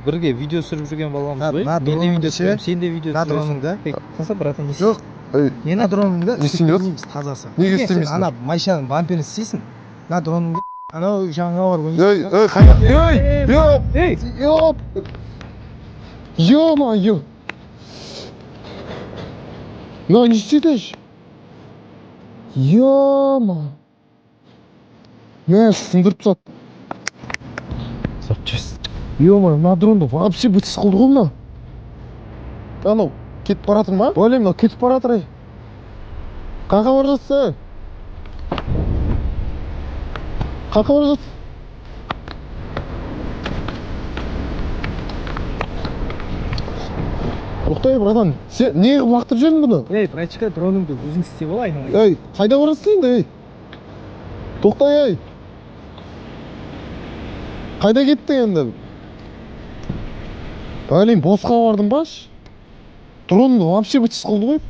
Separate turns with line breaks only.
бірге видео түсіріп жүрген баламыз ғой.
На
Мен де
дроныңды
видео
ше.
түсіремін, сен де видео
На
түсіресің.
дроныңды.
Қаса братан.
Жоқ.
Ей,
Не на дроныңды?
Не істемейсің?
Істемейміз, тазасы.
Неге
Сен
істемейсің?
ана машинаның бамперін істейсің. На дроныңды. Анау жаңа бар ғой.
ей, қайда? Ей, ёп! Ё-моё! Мынау не істеді? Ё-моё! Сындырып тастады.
Запчасть.
Ё-моё, мына дронды вообще бытсыз қылды ғой мынау. Анау кетіп бара жатыр ма? Ойлаймын, мынау кетіп бара жатыр. Қайда бара жатсың? Қайда бара жатсың? Тоқтай, братан, сен не қылып лақтырып жүрдің бұны?
Ей, братчика, дроныңды өзің істеп ал айналайын.
Ей, қайда барасың енді, ей? Тоқтай, ей! Қайда кеттің енді? Блин, босқа бардың баш? Дронды вообще бытсыз қылды ғой.